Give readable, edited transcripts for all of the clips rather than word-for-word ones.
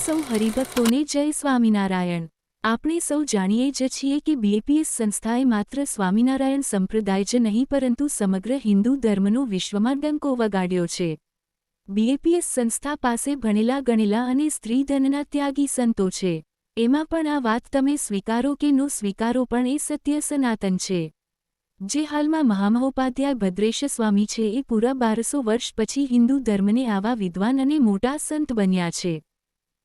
સૌ હરિભક્તોને જય સ્વામિનારાયણ। આપણે સૌ જાણીએ જ છીએ કે બીએપીએસ સંસ્થાએ માત્ર સ્વામિનારાયણ સંપ્રદાય જ નહીં પરંતુ સમગ્ર હિન્દુ ધર્મનો વિશ્વમાં ડંકો વગાડ્યો છે। બીએપીએસ સંસ્થા પાસે ભણેલા ગણેલા અને સ્ત્રીધનના ત્યાગી સંતો છે। એમાં પણ આ વાત તમે સ્વીકારો કે ન સ્વીકારો પણ એ સત્ય સનાતન છે। જે હાલમાં મહામહોપાધ્યાય ભદ્રેશ સ્વામી છે એ પૂરા 1200 વર્ષ પછી હિન્દુ ધર્મને આવા વિદ્વાન અને મોટા સંત બન્યા છે।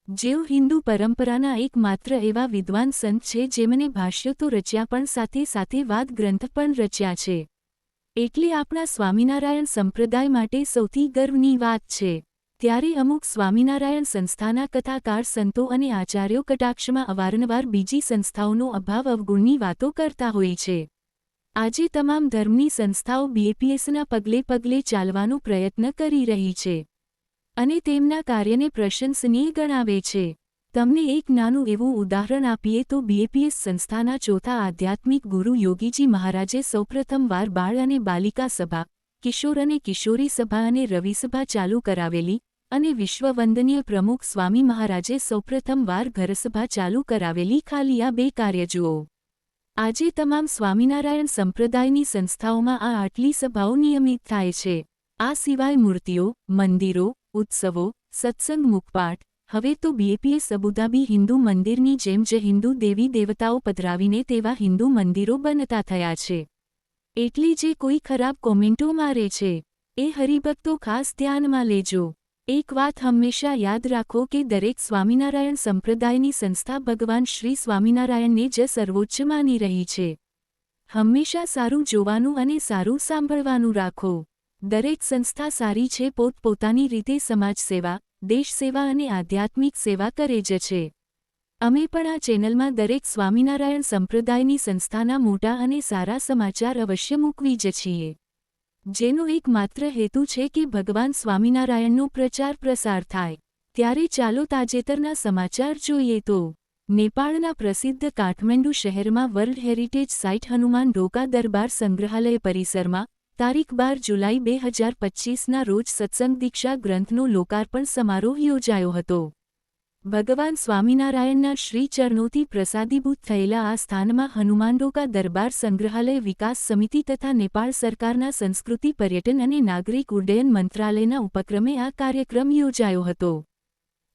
જેઓ હિન્દુ પરંપરાના એકમાત્ર એવા વિદ્વાન સંત છે જેમણે ભાષ્યો તો રચ્યા પણ સાથે સાથે વાદ ગ્રંથ પણ રચ્યા છે। એટલે આપણા સ્વામિનારાયણ સંપ્રદાય માટે સૌથી ગર્વની વાત છે। ત્યારે અમુક સ્વામિનારાયણ સંસ્થાના કથાકાર સંતો અને આચાર્યો કટાક્ષમાં અવારનવાર બીજી સંસ્થાઓનો અભાવ અવગુણની વાતો કરતા હોય છે। આજે તમામ ધર્મની સંસ્થાઓ બીએપીએસના પગલે પગલે ચાલવાનો પ્રયત્ન કરી રહી છે અને તેમના કાર્યને પ્રશંસનીય ગણાવે છે। તમને એક નાનું એવું ઉદાહરણ આપીએ તો બીએપીએસ સંસ્થાના ચોથા આધ્યાત્મિક ગુરુ યોગીજી મહારાજે સૌપ્રથમવાર બાળ અને બાલિકા સભા, કિશોર અને કિશોરી સભા અને રવિસભા ચાલુ કરાવેલી અને વિશ્વવંદનીય પ્રમુખ સ્વામી મહારાજે સૌપ્રથમવાર ઘરસભા ચાલુ કરાવેલી। ખાલી આ બે કાર્ય જુઓ। આજે તમામ સ્વામિનારાયણ સંપ્રદાયની સંસ્થાઓમાં આ આટલી સભાઓ નિયમિત થાય છે। આ સિવાય મૂર્તિઓ, મંદિરો, ઉત્સવો, સત્સંગ, મુખપાઠ, હવે તો બીએપીએસ અબુધાબી હિન્દુ મંદિરની જેમ જ હિન્દુ દેવી દેવતાઓ પધરાવીને તેવા હિન્દુ મંદિરો બનતા થયા છે। એટલે જે કોઈ ખરાબ કોમેન્ટો મારે છે એ હરિભક્તો ખાસ ધ્યાનમાં લેજો। એક વાત હંમેશા યાદ રાખો કે દરેક સ્વામિનારાયણ સંપ્રદાયની સંસ્થા ભગવાન શ્રી સ્વામિનારાયણને જ સર્વોચ્ચ માની રહી છે। હંમેશા સારું જોવાનું અને સારું સાંભળવાનું રાખો। દરેક સંસ્થા સારી છે, પોતપોતાની રીતે સમાજ સેવા, દેશ સેવા અને આધ્યાત્મિક સેવા કરે જ છે। અમે પણ આ ચેનલમાં દરેક સ્વામિનારાયણ સંપ્રદાયની સંસ્થાના મોટા અને સારા સમાચાર અવશ્ય મૂકવી જ છીએ, જેનો એકમાત્ર હેતુ છે કે ભગવાન સ્વામિનારાયણનો પ્રચાર પ્રસાર થાય। ત્યારે ચાલો તાજેતરના સમાચાર જોઈએ તો નેપાળના પ્રસિદ્ધ કાઠમંડુ શહેરમાં વર્લ્ડ હેરિટેજ સાઇટ હનુમાન ઢોકા દરબાર સંગ્રહાલય પરિસરમાં તારીખ 12 જુલાઈ 2025ના રોજ સત્સંગ દીક્ષા ગ્રંથનો લોકાર્પણ સમારોહ યોજાયો હતો। ભગવાન સ્વામિનારાયણના શ્રી ચરણોથી પ્રસાદીભૂત થયેલા આ સ્થાનમાં હનુમાનઢોકા દરબાર સંગ્રહાલય વિકાસ સમિતિ તથા નેપાળ સરકારના સંસ્કૃતિ પર્યટન અને નાગરિક ઉડ્ડયન મંત્રાલયના ઉપક્રમે આ કાર્યક્રમ યોજાયો હતો।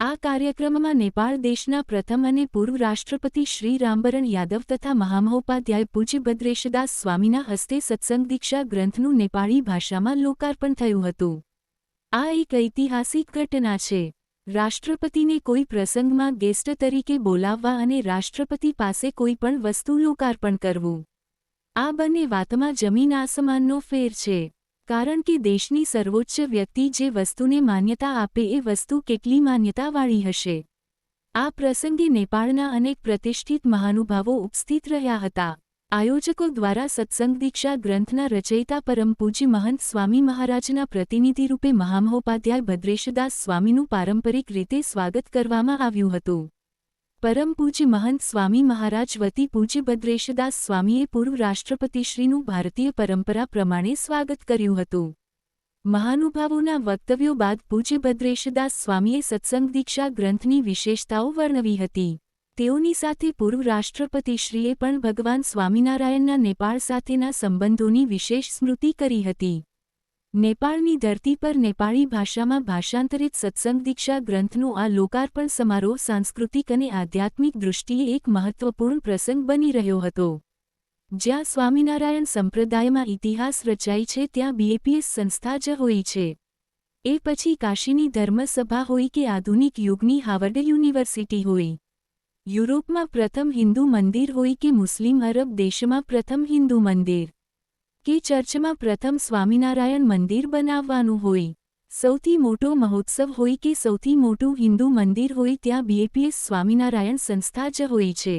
આ કાર્યક્રમમાં નેપાળ દેશના પ્રથમ અને પૂર્વ રાષ્ટ્રપતિ શ્રી રામબરણ યાદવ તથા મહામહોપાધ્યાય પૂજ્ય ભદ્રેશદાસ સ્વામીના હસ્તે સત્સંગ દીક્ષા ગ્રંથનું નેપાળી ભાષામાં લોકાર્પણ થયું હતું। આ એક ઐતિહાસિક ઘટના છે। રાષ્ટ્રપતિને કોઈ પ્રસંગમાં ગેસ્ટ તરીકે બોલાવવા અને રાષ્ટ્રપતિ પાસે કોઈ પણ વસ્તુ લોકાર્પણ કરવું, આ બંને વાતમાં જમીન આસમાનનો ફેર છે। કારણ કે દેશની સર્વોચ્ચ વ્યક્તિ જે વસ્તુને માન્યતા આપે એ વસ્તુ કેટલી માન્યતાવાળી હશે। આ પ્રસંગે નેપાળના અનેક પ્રતિષ્ઠિત મહાનુભાવો ઉપસ્થિત રહ્યા હતા। આયોજકો દ્વારા સત્સંગ દીક્ષા ગ્રંથના રચયિતા પરમ પૂજ્ય મહંત સ્વામી મહારાજના પ્રતિનિધિરૂપે મહામહોપાધ્યાય ભદ્રેશદાસ સ્વામીનું પારંપરિક રીતે સ્વાગત કરવામાં આવ્યું હતું। પરમ પૂજ્ય મહંત સ્વામી મહારાજ વતી પૂજ્ય ભદ્રેશદાસ સ્વામીએ પૂર્વ રાષ્ટ્રપતિશ્રીનું ભારતીય પરંપરા પ્રમાણે સ્વાગત કર્યું હતું। મહાનુભાવોના વક્તવ્યો બાદ પૂજ્ય ભદ્રેશદાસ સ્વામીએ સત્સંગ દીક્ષા ગ્રંથની વિશેષતાઓ વર્ણવી હતી। તેઓની સાથે પૂર્વ રાષ્ટ્રપતિશ્રીએ પણ ભગવાન સ્વામિનારાયણના નેપાળ સાથેના સંબંધોની વિશેષ સ્મૃતિ કરી હતી। નેપાળની ધરતી પર નેપાળી ભાષામાં ભાષાંતરિત સત્સંગ દીક્ષા ગ્રંથનો આ લોકાર્પણ સમારોહ સાંસ્કૃતિક અને આધ્યાત્મિક દૃષ્ટિએ એક મહત્વપૂર્ણ પ્રસંગ બની રહ્યો હતો। જ્યાં સ્વામિનારાયણ સંપ્રદાયમાં ઇતિહાસ રચાય છે ત્યાં બીએપીએસ સંસ્થા જ હોય છે। એ પછી કાશીની ધર્મસભા હોય કે આધુનિક યુગની હાર્વર્ડ યુનિવર્સિટી હોય, યુરોપમાં પ્રથમ હિન્દુ મંદિર હોય કે મુસ્લિમ અરબ દેશમાં પ્રથમ હિન્દુ મંદિર કે ચર્ચમાં પ્રથમ સ્વામિનારાયણ મંદિર બનાવવાનું હોય, સૌથી મોટો મહોત્સવ હોય કે સૌથી મોટું હિન્દુ મંદિર હોય, ત્યાં બીએપીએસ સ્વામિનારાયણ સંસ્થા જ હોય છે।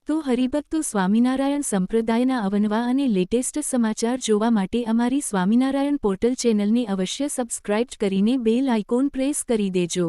તો હરિભક્તો, સ્વામિનારાયણ સંપ્રદાયના અવનવા અને લેટેસ્ટ સમાચાર જોવા માટે અમારી સ્વામિનારાયણ પોર્ટલ ચેનલને અવશ્ય સબસ્ક્રાઇબ કરીને બેલ આઇકોન પ્રેસ કરી દેજો।